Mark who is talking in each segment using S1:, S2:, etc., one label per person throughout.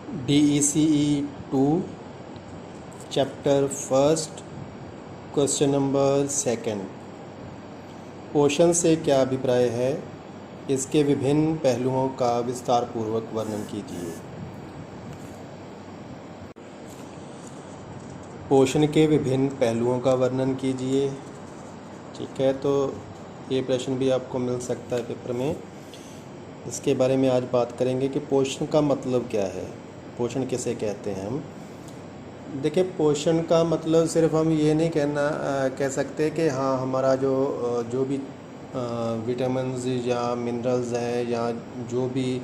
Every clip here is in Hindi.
S1: DECE 2 chapter first question number second. पोषण से क्या अभिप्राय है, इसके विभिन्न पहलुओं का विस्तार पूर्वक वर्णन कीजिए। पोषण के विभिन्न पहलुओं का वर्णन कीजिए। ठीक है, तो ये प्रश्न भी आपको मिल सकता है पेपर में। इसके बारे में आज बात करेंगे कि पोषण का मतलब क्या है, पोषण किसे कहते हैं हम। देखिए, पोषण का मतलब सिर्फ हम ये नहीं कह सकते कि हाँ हमारा जो भी विटामिन्स या मिनरल्स हैं या जो भी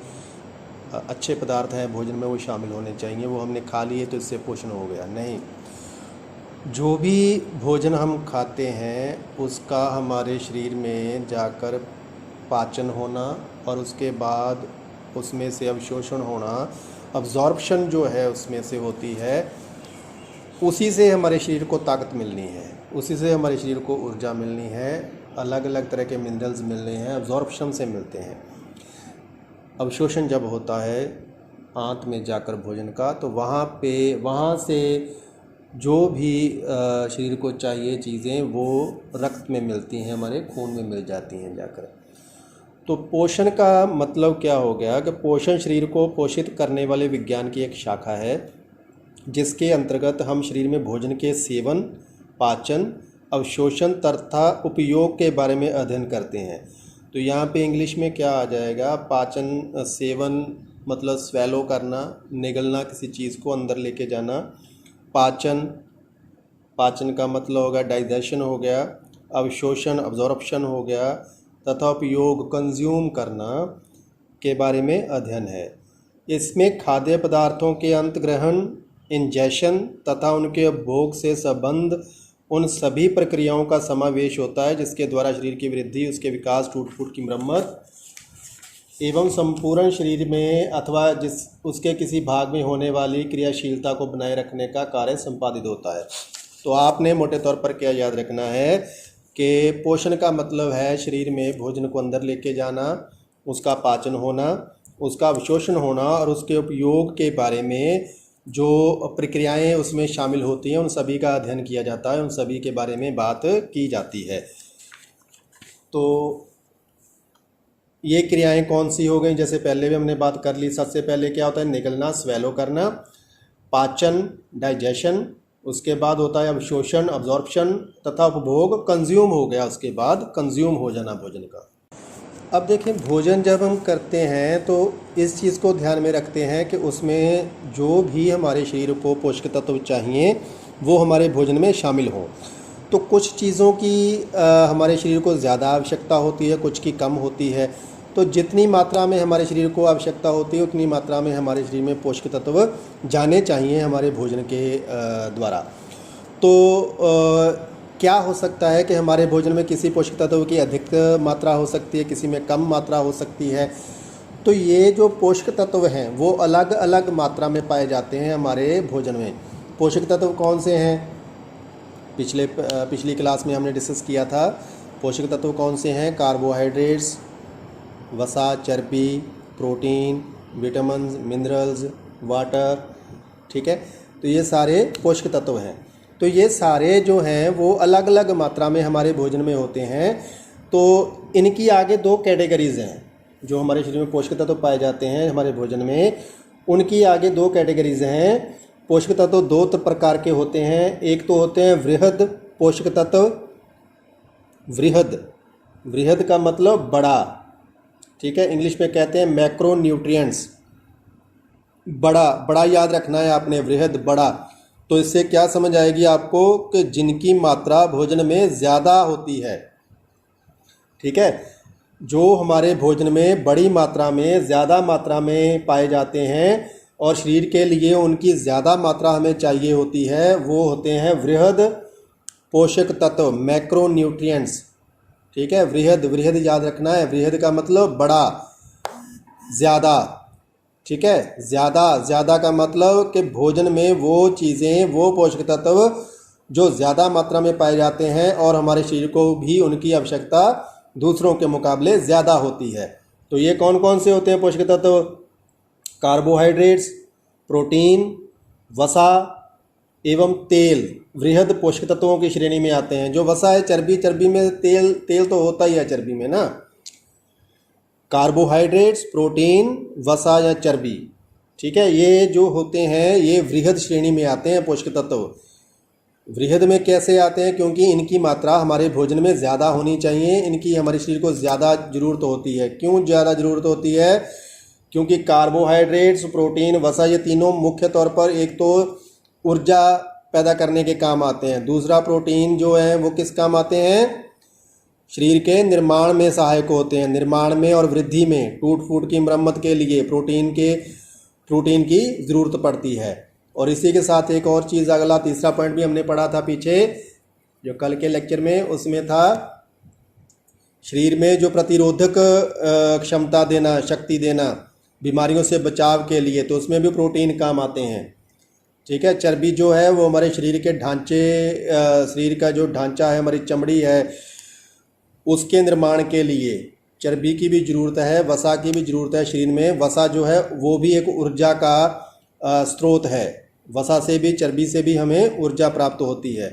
S1: अच्छे पदार्थ हैं भोजन में वो शामिल होने चाहिए, वो हमने खा लिए तो इससे पोषण हो गया। नहीं, जो भी भोजन हम खाते हैं उसका हमारे शरीर में जाकर पाचन होना और उसके बाद उसमें से अवशोषण होना, अब्जॉर्प्शन जो है उसमें से होती है, उसी से हमारे शरीर को ताकत मिलनी है, उसी से हमारे शरीर को ऊर्जा मिलनी है, अलग अलग तरह के मिनरल्स मिलने हैं, अब्जॉर्प्शन से मिलते हैं। अवशोषण जब होता है आंत में जाकर भोजन का, तो वहाँ से जो भी शरीर को चाहिए चीज़ें वो रक्त में मिलती हैं, हमारे खून में मिल जाती हैं जाकर। तो पोषण का मतलब क्या हो गया कि पोषण शरीर को पोषित करने वाले विज्ञान की एक शाखा है, जिसके अंतर्गत हम शरीर में भोजन के सेवन, पाचन, अवशोषण तथा उपयोग के बारे में अध्ययन करते हैं। तो यहाँ पे इंग्लिश में क्या आ जाएगा, पाचन, सेवन मतलब स्वेलो करना, निगलना, किसी चीज़ को अंदर लेके जाना। पाचन का मतलब होगा डाइजेशन हो गया, अवशोषण अब्जॉर्प्शन हो गया, तथा उपयोग कंज्यूम करना के बारे में अध्ययन है। इसमें खाद्य पदार्थों के अंतग्रहण, इंजेशन तथा उनके उपभोग से संबंध उन सभी प्रक्रियाओं का समावेश होता है जिसके द्वारा शरीर की वृद्धि, उसके विकास, टूट फूट की मरम्मत एवं संपूर्ण शरीर में अथवा उसके किसी भाग में होने वाली क्रियाशीलता को बनाए रखने का कार्य संपादित होता है। तो आपने मोटे तौर पर क्या याद रखना है कि पोषण का मतलब है शरीर में भोजन को अंदर लेके जाना, उसका पाचन होना, उसका अवशोषण होना और उसके उपयोग के बारे में जो प्रक्रियाएं उसमें शामिल होती हैं उन सभी का अध्ययन किया जाता है, उन सभी के बारे में बात की जाती है। तो ये क्रियाएं कौन सी हो गई, जैसे पहले भी हमने बात कर ली। सबसे पहले क्या होता है, निगलना, स्वेलो करना, पाचन, डाइजेशन, उसके बाद होता है अवशोषण, अब्जॉर्प्शन तथा उपभोग, कंज्यूम हो गया, उसके बाद कंज्यूम हो जाना भोजन का। अब देखें, भोजन जब हम करते हैं तो इस चीज़ को ध्यान में रखते हैं कि उसमें जो भी हमारे शरीर को पोषक तत्व चाहिए वो हमारे भोजन में शामिल हों। तो कुछ चीज़ों की हमारे शरीर को ज़्यादा आवश्यकता होती है, कुछ की कम होती है। तो जितनी मात्रा में हमारे शरीर को आवश्यकता होती है उतनी मात्रा में हमारे शरीर में पोषक तत्व जाने चाहिए हमारे भोजन के द्वारा। तो क्या हो सकता है कि हमारे भोजन में किसी पोषक तत्व की अधिक मात्रा हो सकती है, किसी में कम मात्रा हो सकती है। तो ये जो पोषक तत्व हैं वो अलग अलग मात्रा में पाए जाते हैं हमारे भोजन में। पोषक तत्व कौन से हैं, पिछली क्लास में हमने डिस्कस किया था। पोषक तत्व कौन से हैं, कार्बोहाइड्रेट्स, वसा, चर्बी, प्रोटीन, विटामिन्स, मिनरल्स, वाटर। ठीक है, तो ये सारे पोषक तत्व हैं। तो ये सारे जो हैं वो अलग अलग मात्रा में हमारे भोजन में होते हैं। तो इनकी आगे दो कैटेगरीज हैं, जो हमारे शरीर में पोषक तत्व पाए जाते हैं हमारे भोजन में, उनकी आगे दो कैटेगरीज हैं। पोषक तत्व दो प्रकार के होते हैं। एक तो होते हैं वृहद पोषक तत्व। वृहद का मतलब बड़ा, ठीक है, इंग्लिश में कहते हैं मैक्रो न्यूट्रिएंट्स। बड़ा याद रखना है आपने, वृहद, बड़ा। तो इससे क्या समझ आएगी आपको कि जिनकी मात्रा भोजन में ज़्यादा होती है। ठीक है, जो हमारे भोजन में बड़ी मात्रा में, ज़्यादा मात्रा में पाए जाते हैं और शरीर के लिए उनकी ज़्यादा मात्रा हमें चाहिए होती है, वो होते हैं वृहद पोषक तत्व, मैक्रो न्यूट्रिएंट्स। ठीक है, वृहद याद रखना है। वृहद का मतलब बड़ा, ज़्यादा। ठीक है, ज़्यादा का मतलब कि भोजन में वो चीज़ें, वो पोषक तत्व जो ज़्यादा मात्रा में पाए जाते हैं और हमारे शरीर को भी उनकी आवश्यकता दूसरों के मुकाबले ज़्यादा होती है। तो ये कौन कौन से होते हैं पोषक तत्व, कार्बोहाइड्रेट्स, प्रोटीन, वसा एवं तेल वृहद पोषक तत्वों की श्रेणी में आते हैं। जो वसा है चर्बी, चर्बी में तेल, तेल तो होता ही है चर्बी में ना। कार्बोहाइड्रेट्स, प्रोटीन, वसा या चर्बी, ठीक है, ये जो होते हैं ये वृहद श्रेणी में आते हैं पोषक तत्व। वृहद में कैसे आते हैं? क्योंकि इनकी मात्रा हमारे भोजन में ज़्यादा होनी चाहिए, इनकी हमारे शरीर को ज़्यादा ज़रूरत होती है। क्यों ज़्यादा ज़रूरत होती है? क्योंकि कार्बोहाइड्रेट्स, प्रोटीन, वसा ये तीनों मुख्य तौर पर एक तो ऊर्जा पैदा करने के काम आते हैं, दूसरा प्रोटीन जो है वो किस काम आते हैं? शरीर के निर्माण में सहायक होते हैं, निर्माण में और वृद्धि में, टूट फूट की मरम्मत के लिए प्रोटीन की ज़रूरत पड़ती है। और इसी के साथ एक और चीज़, अगला तीसरा पॉइंट भी हमने पढ़ा था पीछे जो कल के लेक्चर में, उसमें था शरीर में जो प्रतिरोधक क्षमता देना, शक्ति देना बीमारियों से बचाव के लिए, तो उसमें भी प्रोटीन काम आते हैं। ठीक है, चर्बी जो है वो हमारे शरीर के ढांचे, शरीर का जो ढांचा है, हमारी चमड़ी है, उसके निर्माण के लिए चर्बी की भी ज़रूरत है, वसा की भी ज़रूरत है। शरीर में वसा जो है वो भी एक ऊर्जा का स्रोत है। वसा से भी, चर्बी से भी हमें ऊर्जा प्राप्त होती है।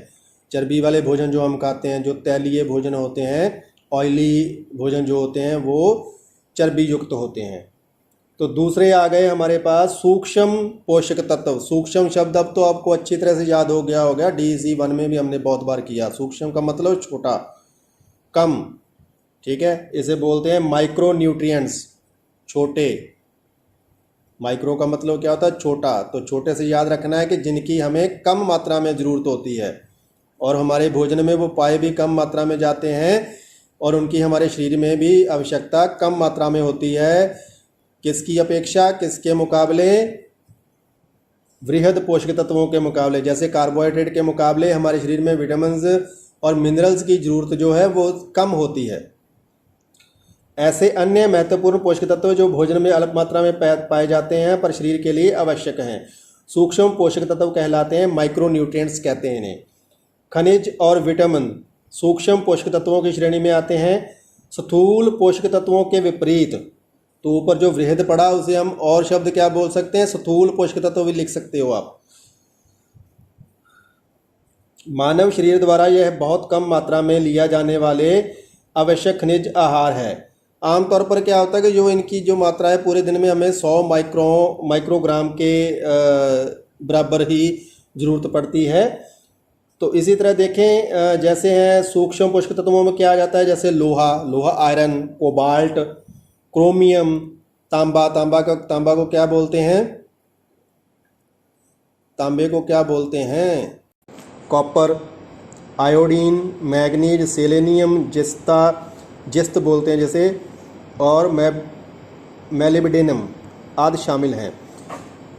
S1: चर्बी वाले भोजन जो हम खाते हैं, जो तैलीय भोजन होते हैं, ऑयली भोजन जो होते हैं, वो चर्बी युक्त होते हैं। तो दूसरे आ गए हमारे पास सूक्ष्म पोषक तत्व। सूक्ष्म शब्द अब तो आपको अच्छी तरह से याद हो गया होगा, DEC 1 में भी हमने बहुत बार किया। सूक्ष्म का मतलब छोटा, कम, ठीक है, इसे बोलते हैं माइक्रो न्यूट्रिएंट्स, छोटे। माइक्रो का मतलब क्या होता है? छोटा। तो छोटे से याद रखना है कि जिनकी हमें कम मात्रा में ज़रूरत होती है और हमारे भोजन में वो पाए भी कम मात्रा में जाते हैं और उनकी हमारे शरीर में भी आवश्यकता कम मात्रा में होती है। किसकी अपेक्षा, किसके मुकाबले? वृहद पोषक तत्वों के मुकाबले। जैसे कार्बोहाइड्रेट के मुकाबले हमारे शरीर में विटामिन्स और मिनरल्स की ज़रूरत जो है वो कम होती है। ऐसे अन्य महत्वपूर्ण पोषक तत्व जो भोजन में अल्प मात्रा में पाए जाते हैं पर शरीर के लिए आवश्यक हैं, सूक्ष्म पोषक तत्व कहलाते हैं, माइक्रो न्यूट्रिएंट्स कहते हैं इन्हें। खनिज और विटामिन सूक्ष्म पोषक तत्वों की श्रेणी में आते हैं। स्थूल पोषक तत्वों के विपरीत, तो ऊपर जो वृहद पड़ा उसे हम और शब्द क्या बोल सकते हैं? स्थूल पोषक तत्व भी लिख सकते हो आप। मानव शरीर द्वारा यह बहुत कम मात्रा में लिया जाने वाले आवश्यक खनिज आहार है। आमतौर पर क्या होता है कि जो इनकी जो मात्रा है पूरे दिन में हमें 100 माइक्रोग्राम के बराबर ही ज़रूरत पड़ती है। तो इसी तरह देखें, जैसे हैं सूक्ष्म पोषक तत्वों में क्या आ जाता है? जैसे लोहा, आयरन, कोबाल्ट, क्रोमियम, तांबा को क्या बोलते हैं? तांबे को क्या बोलते हैं? कॉपर, आयोडीन, मैग्नीज, सेलेनियम, जिस्त बोलते हैं जैसे, और मेलिब्डेनम आदि शामिल हैं।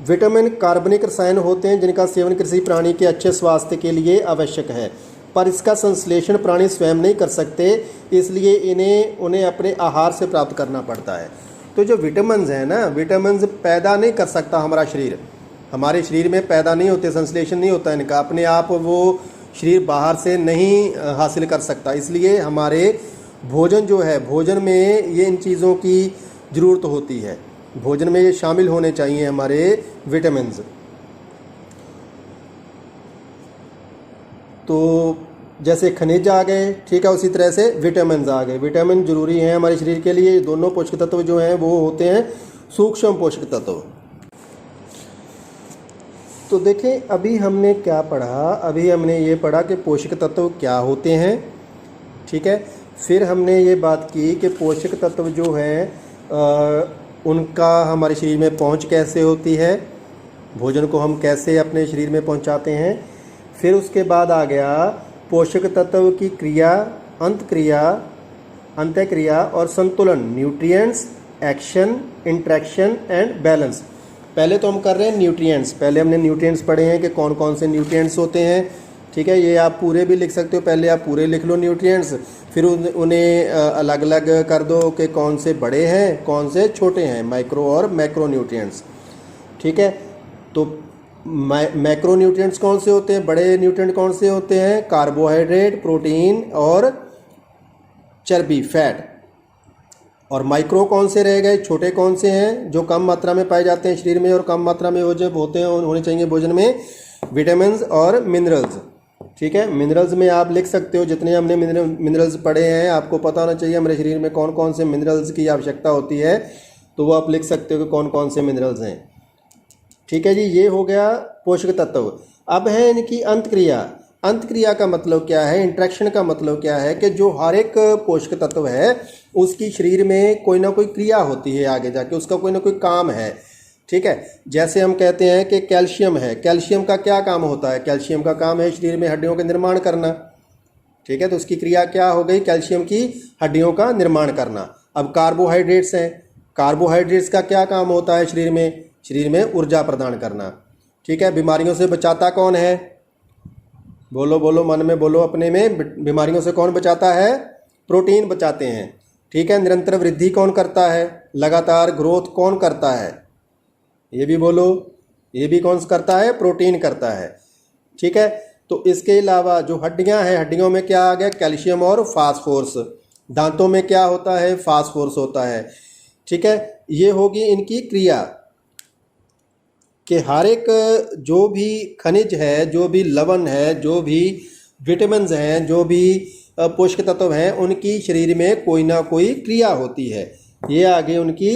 S1: विटामिन कार्बनिक रसायन होते हैं जिनका सेवन किसी प्राणी के अच्छे स्वास्थ्य के लिए आवश्यक है, पर इसका संश्लेषण प्राणी स्वयं नहीं कर सकते, इसलिए उन्हें अपने आहार से प्राप्त करना पड़ता है। तो जो विटामिन्स हैं ना, विटामिन्स पैदा नहीं कर सकता हमारा शरीर, हमारे शरीर में पैदा नहीं होते, संश्लेषण नहीं होता इनका, अपने आप वो शरीर बाहर से नहीं हासिल कर सकता। इसलिए हमारे भोजन जो है, भोजन में ये इन चीज़ों की ज़रूरत होती है, भोजन में ये शामिल होने चाहिए हमारे विटामिन्स। तो जैसे खनिज आ गए, ठीक है, उसी तरह से विटामिन्स आ गए। विटामिन जरूरी हैं हमारे शरीर के लिए। दोनों पोषक तत्व जो हैं वो होते हैं सूक्ष्म पोषक तत्व। तो देखें अभी हमने क्या पढ़ा, अभी हमने ये पढ़ा कि पोषक तत्व क्या होते हैं, ठीक है। फिर हमने ये बात की कि पोषक तत्व जो हैं उनका हमारे शरीर में पहुंच कैसे होती है, भोजन को हम कैसे अपने शरीर में पहुंचाते हैं। फिर उसके बाद आ गया पोषक तत्व की क्रिया, अंतःक्रिया और संतुलन, nutrients, action, interaction and balance. पहले तो हम कर रहे हैं न्यूट्रिएंट्स। पहले हमने न्यूट्रिएंट्स पढ़े हैं कि कौन कौन से न्यूट्रिएंट्स होते हैं, ठीक है। ये आप पूरे भी लिख सकते हो, पहले आप पूरे लिख लो न्यूट्रिएंट्स, फिर उन्हें अलग अलग कर दो कि कौन से बड़े हैं कौन से छोटे हैं, माइक्रो और मैक्रो न्यूट्रिएंट्स, ठीक है। तो मैक्रो न्यूट्रिएंट्स कौन से होते हैं, बड़े न्यूट्रिएंट कौन से होते हैं? कार्बोहाइड्रेट, प्रोटीन और चर्बी, फैट। और माइक्रो कौन से रह गए, छोटे कौन से हैं जो कम मात्रा में पाए जाते हैं शरीर में, और कम मात्रा में वो जब होते हैं होने चाहिए भोजन में विटामिन और मिनरल्स। ठीक है, मिनरल्स में आप लिख सकते हो जितने हमने मिनरल्स पढ़े हैं, आपको पता होना चाहिए हमारे शरीर में कौन कौन से मिनरल्स की आवश्यकता होती है, तो वो आप लिख सकते हो कि कौन कौन से मिनरल्स हैं। ठीक है जी, ये हो गया पोषक तत्व। अब है इनकी अंतक्रिया। अंतक्रिया का मतलब क्या है, इंट्रैक्शन का मतलब क्या है कि जो हर एक पोषक तत्व है उसकी शरीर में कोई ना कोई क्रिया होती है, आगे जाके उसका कोई ना कोई काम है। ठीक है, जैसे हम कहते हैं कि कैल्शियम है, कैल्शियम का क्या काम होता है, कैल्शियम का काम है शरीर में हड्डियों का निर्माण करना। ठीक है, तो उसकी क्रिया क्या हो गई, कैल्शियम की हड्डियों का निर्माण करना। अब कार्बोहाइड्रेट्स हैं, कार्बोहाइड्रेट्स का क्या काम होता है शरीर में ऊर्जा प्रदान करना। ठीक है, बीमारियों से बचाता कौन है, बोलो बोलो, मन में बोलो अपने में, बीमारियों से कौन बचाता है, प्रोटीन बचाते हैं। ठीक है, निरंतर वृद्धि कौन करता है, लगातार ग्रोथ कौन करता है, ये भी बोलो, ये भी कौन करता है, प्रोटीन करता है। ठीक है, तो इसके अलावा जो हड्डियां हैं, हड्डियों में क्या आ गया, कैल्शियम और फास्फोरस। दांतों में क्या होता है, फास्फोरस होता है। ठीक है, ये होगी इनकी क्रिया कि हर एक जो भी खनिज है, जो भी लवण है, जो भी विटामिन हैं, जो भी पोषक तत्व हैं, उनकी शरीर में कोई ना कोई क्रिया होती है। ये आगे उनकी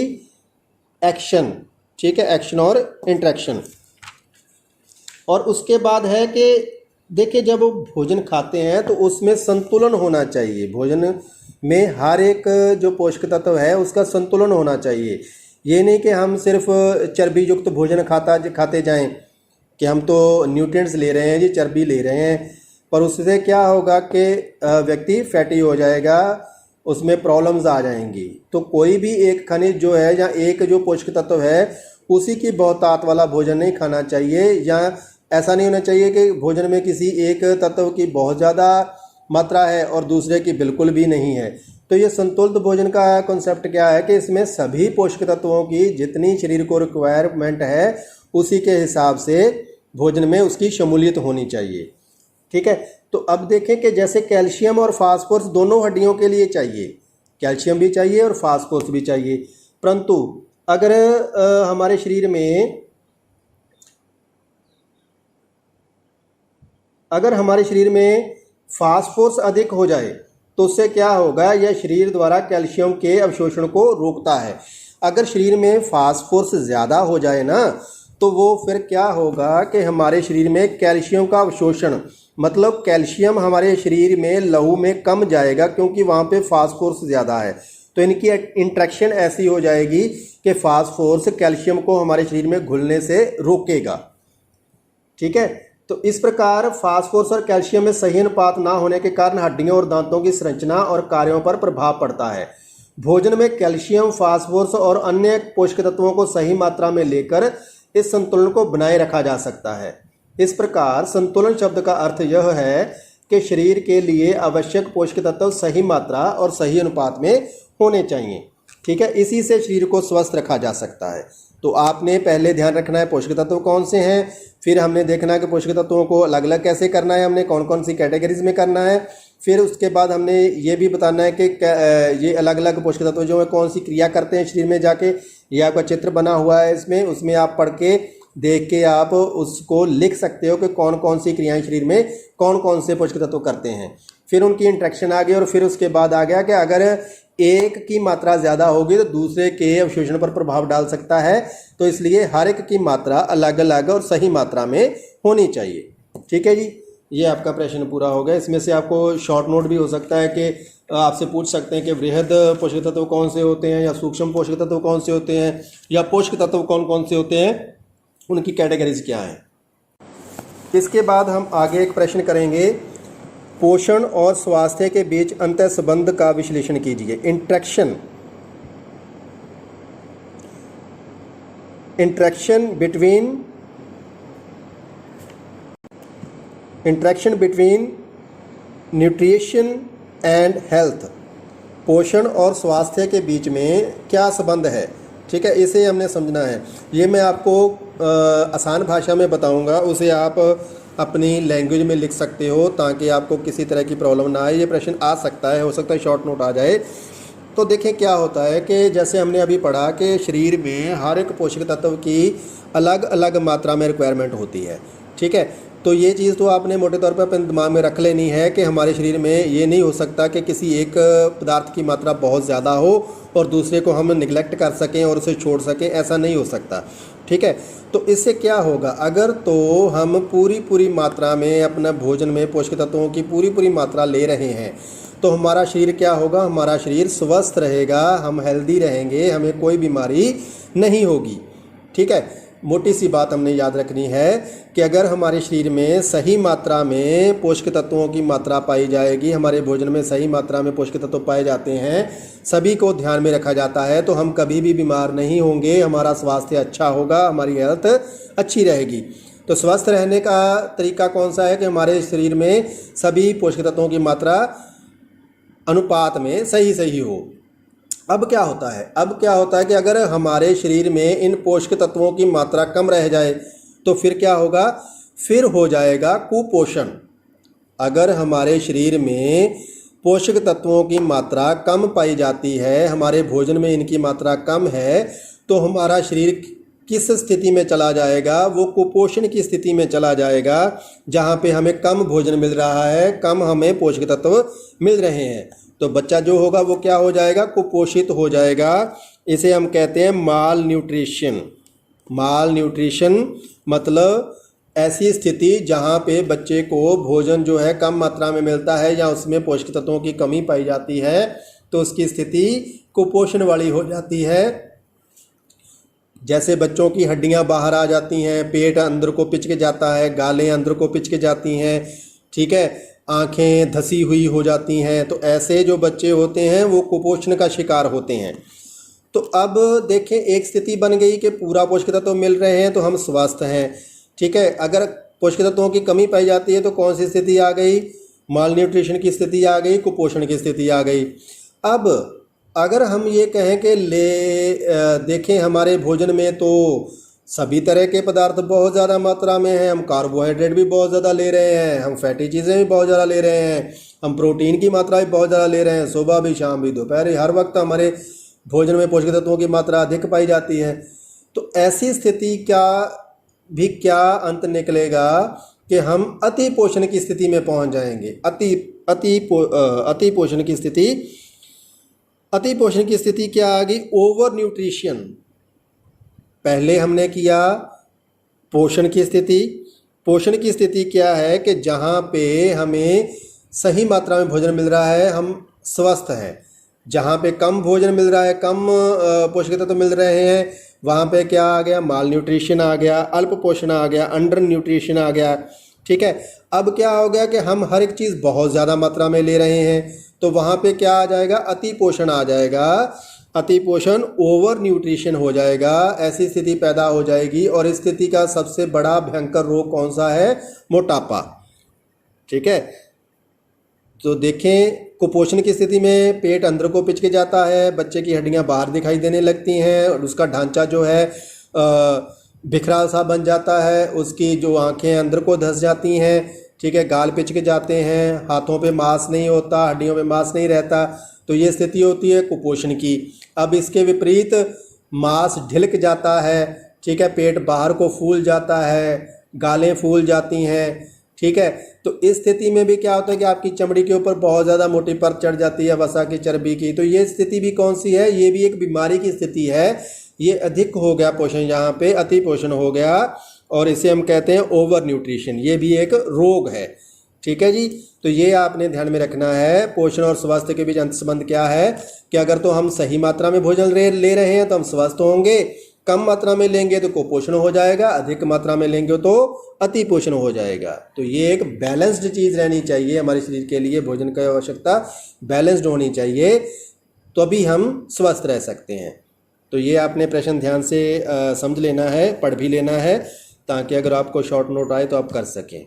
S1: एक्शन। ठीक है, एक्शन और इंट्रैक्शन। और उसके बाद है कि देखिए जब भोजन खाते हैं तो उसमें संतुलन होना चाहिए। भोजन में हर एक जो पोषक तत्व है उसका संतुलन होना चाहिए। ये नहीं कि हम सिर्फ चर्बी युक्त भोजन खाते जाएं कि हम तो न्यूट्रिएंट्स ले रहे हैं जी, चर्बी ले रहे हैं, पर उससे क्या होगा कि व्यक्ति फैटी हो जाएगा, उसमें प्रॉब्लम्स आ जाएंगी। तो कोई भी एक खनिज जो है या एक जो पोषक तत्व है उसी की बहुतायत वाला भोजन नहीं खाना चाहिए, या ऐसा नहीं होना चाहिए कि भोजन में किसी एक तत्व की बहुत ज़्यादा मात्रा है और दूसरे की बिल्कुल भी नहीं है। तो ये संतुलित भोजन का कॉन्सेप्ट क्या है कि इसमें सभी पोषक तत्वों की जितनी शरीर को रिक्वायरमेंट है उसी के हिसाब से भोजन में उसकी शमूलियत होनी चाहिए। ठीक है, तो अब देखें कि जैसे कैल्शियम और फास्फोरस दोनों हड्डियों के लिए चाहिए, कैल्शियम भी चाहिए और फास्फोरस भी चाहिए, परंतु अगर हमारे शरीर में फास्फोरस अधिक हो जाए तो उससे क्या होगा, यह शरीर द्वारा कैल्शियम के अवशोषण को रोकता है। अगर शरीर में फास्फोरस ज़्यादा हो जाए ना तो वो फिर क्या होगा कि हमारे शरीर में कैल्शियम का अवशोषण, मतलब कैल्शियम हमारे शरीर में लहू में कम जाएगा क्योंकि वहाँ पे फास्फोरस ज़्यादा है। तो इनकी इंट्रैक्शन ऐसी हो जाएगी कि फास्फोरस कैल्शियम को हमारे शरीर में घुलने से रोकेगा। ठीक है, तो इस प्रकार फास्फोरस और कैल्शियम में सही अनुपात ना होने के कारण हड्डियों और दांतों की संरचना और कार्यों पर प्रभाव पड़ता है। भोजन में कैल्शियम, फास्फोरस और अन्य पोषक तत्वों को सही मात्रा में लेकर इस संतुलन को बनाए रखा जा सकता है। इस प्रकार संतुलन शब्द का अर्थ यह है कि शरीर के लिए आवश्यक पोषक तत्व सही मात्रा और सही अनुपात में होने चाहिए। ठीक है, इसी से शरीर को स्वस्थ रखा जा सकता है। तो आपने पहले ध्यान रखना है पोषक तत्व कौन से हैं, फिर हमने देखना है कि पोषक तत्वों को अलग अलग कैसे करना है, हमने कौन कौन सी कैटेगरीज में करना है, फिर उसके बाद हमने ये भी बताना है कि ये अलग अलग पोषक तत्व जो है कौन सी क्रिया करते हैं शरीर में जाके। ये आपका चित्र बना हुआ है इसमें, उसमें आप पढ़ के देख के आप उसको लिख सकते हो कि कौन कौन सी क्रियाएं शरीर में कौन कौन से पोषक तत्व करते हैं। फिर उनकी इंट्रैक्शन आ गई और फिर उसके बाद आ गया कि अगर एक की मात्रा ज़्यादा होगी तो दूसरे के अवशोषण पर प्रभाव डाल सकता है, तो इसलिए हर एक की मात्रा अलग अलग और सही मात्रा में होनी चाहिए। ठीक है जी, ये आपका प्रश्न पूरा हो गया। इसमें से आपको शॉर्ट नोट भी हो सकता है कि आपसे पूछ सकते हैं कि वृहद पोषक तत्व कौन से होते हैं, या सूक्ष्म पोषक तत्व कौन से होते हैं, या पोषक तत्व कौन कौन से होते हैं, उनकी कैटेगरीज क्या हैं। इसके बाद हम आगे एक प्रश्न करेंगे, पोषण और स्वास्थ्य के बीच अंतर संबंध का विश्लेषण कीजिए। Interaction between nutrition and health, पोषण और स्वास्थ्य के बीच में क्या संबंध है। ठीक है, इसे हमने समझना है। ये मैं आपको आसान भाषा में बताऊंगा, उसे आप अपनी लैंग्वेज में लिख सकते हो ताकि आपको किसी तरह की प्रॉब्लम ना आए। ये प्रश्न आ सकता है, हो सकता है शॉर्ट नोट आ जाए। तो देखें क्या होता है कि जैसे हमने अभी पढ़ा कि शरीर में हर एक पोषक तत्व की अलग अलग मात्रा में रिक्वायरमेंट होती है, ठीक है। तो ये चीज़ तो आपने मोटे तौर पर अपने दिमाग में रख लेनी है कि हमारे शरीर में ये नहीं हो सकता कि किसी एक पदार्थ की मात्रा बहुत ज़्यादा हो और दूसरे को हम निगलेक्ट कर सकें और उसे छोड़ सकें, ऐसा नहीं हो सकता, ठीक है। तो इससे क्या होगा, अगर तो हम पूरी मात्रा में अपना भोजन में पोषक तत्वों की पूरी मात्रा ले रहे हैं तो हमारा शरीर क्या होगा, हमारा शरीर स्वस्थ रहेगा, हम हेल्दी रहेंगे, हमें कोई बीमारी नहीं होगी, ठीक है। मोटी सी बात हमने याद रखनी है कि अगर हमारे शरीर में सही मात्रा में पोषक तत्वों की मात्रा पाई जाएगी, हमारे भोजन में सही मात्रा में पोषक तत्व पाए जाते हैं, सभी को ध्यान में रखा जाता है, तो हम कभी भी बीमार नहीं होंगे, हमारा स्वास्थ्य अच्छा होगा, हमारी हेल्थ अच्छी रहेगी। तो स्वस्थ रहने का तरीका कौन सा है कि हमारे शरीर में सभी पोषक तत्वों की मात्रा अनुपात में सही हो। अब क्या होता है कि अगर हमारे शरीर में इन पोषक तत्वों की मात्रा कम रह जाए तो फिर क्या होगा, फिर हो जाएगा कुपोषण। अगर हमारे शरीर में पोषक तत्वों की मात्रा कम पाई जाती है, हमारे भोजन में इनकी मात्रा कम है, तो हमारा शरीर किस स्थिति में चला जाएगा, वो कुपोषण की स्थिति में चला जाएगा, जहाँ पे हमें कम भोजन मिल रहा है, कम हमें पोषक तत्व मिल रहे हैं। तो बच्चा जो होगा वो क्या हो जाएगा, कुपोषित हो जाएगा। इसे हम कहते हैं माल न्यूट्रिशन। माल न्यूट्रिशन मतलब ऐसी स्थिति जहाँ पे बच्चे को भोजन जो है कम मात्रा में मिलता है या उसमें पोषक तत्वों की कमी पाई जाती है, तो उसकी स्थिति कुपोषण वाली हो जाती है। जैसे बच्चों की हड्डियां बाहर आ जाती हैं, पेट अंदर को पिचक जाता है, गालें अंदर को पिचक जाती हैं, ठीक है, आंखें धसी हुई हो जाती हैं, तो ऐसे जो बच्चे होते हैं वो कुपोषण का शिकार होते हैं। तो अब देखें, एक स्थिति बन गई कि पूरा पोषक तत्व मिल रहे हैं तो हम स्वस्थ हैं, ठीक है। अगर पोषक तत्वों की कमी पाई जाती है तो कौन सी स्थिति आ गई, माल न्यूट्रिशन की स्थिति आ गई, कुपोषण की स्थिति आ गई। अब अगर हम ये कहें कि देखें हमारे भोजन में तो सभी तरह के पदार्थ बहुत ज़्यादा मात्रा में हैं, हम कार्बोहाइड्रेट भी बहुत ज़्यादा ले रहे हैं, हम फैटी चीज़ें भी बहुत ज़्यादा ले रहे हैं, हम प्रोटीन की मात्रा भी बहुत ज़्यादा ले रहे हैं, सुबह भी शाम भी दोपहर, हर वक्त हमारे भोजन में पोषक तत्वों की मात्रा अधिक पाई जाती है। तो ऐसी स्थिति क्या अंत निकलेगा कि हम अति पोषण की स्थिति में पहुंच जाएंगे। अति पोषण की स्थिति क्या आ गई, ओवर न्यूट्रिशन। पहले हमने किया पोषण की स्थिति क्या है कि जहाँ पे हमें सही मात्रा में भोजन मिल रहा है, हम स्वस्थ हैं। जहाँ पे कम भोजन मिल रहा है, कम पोषक तत्व मिल रहे हैं, वहाँ पे क्या आ गया, माल न्यूट्रिशन आ गया, अल्प पोषण आ गया, अंडर न्यूट्रिशन आ गया, ठीक है। अब क्या हो गया कि हम हर एक चीज़ बहुत ज़्यादा मात्रा में ले रहे हैं, तो वहाँ पे क्या आ जाएगा, अति पोषण आ जाएगा। अति पोषण ओवर न्यूट्रिशन हो जाएगा, ऐसी स्थिति पैदा हो जाएगी। और इस स्थिति का सबसे बड़ा भयंकर रोग कौन सा है, मोटापा, ठीक है। तो देखें, कुपोषण की स्थिति में पेट अंदर को पिचक जाता है, बच्चे की हड्डियां बाहर दिखाई देने लगती हैं और उसका ढांचा जो है बिखरा सा बन जाता है, उसकी जो आंखें अंदर को धंस जाती हैं, ठीक है, गाल पिचक जाते हैं, हाथों पे मांस नहीं होता, हड्डियों पे मांस नहीं रहता। तो ये स्थिति होती है कुपोषण की। अब इसके विपरीत मांस ढिलक जाता है, ठीक है, पेट बाहर को फूल जाता है, गालें फूल जाती हैं, ठीक है। तो इस स्थिति में भी क्या होता है कि आपकी चमड़ी के ऊपर बहुत ज़्यादा मोटी परत चढ़ जाती है वसा की, चर्बी की। तो ये स्थिति भी कौन सी है, ये भी एक बीमारी की स्थिति है। ये अधिक हो गया पोषण, यहाँ पे अति पोषण हो गया और इसे हम कहते हैं ओवर न्यूट्रिशन। ये भी एक रोग है, ठीक है जी। तो ये आपने ध्यान में रखना है। पोषण और स्वास्थ्य के बीच अंत संबंध क्या है कि अगर तो हम सही मात्रा में भोजन ले रहे हैं तो हम स्वस्थ होंगे, कम मात्रा में लेंगे तो कुपोषण हो जाएगा, अधिक मात्रा में लेंगे तो अति पोषण हो जाएगा। तो ये एक बैलेंस्ड चीज़ रहनी चाहिए हमारे शरीर के लिए, भोजन की आवश्यकता बैलेंस्ड होनी चाहिए, तो अभी हम स्वस्थ रह सकते हैं। तो ये आपने प्रश्न ध्यान से समझ लेना है, पढ़ भी लेना है, ताकि अगर आपको शॉर्ट नोट आए तो आप कर सकें।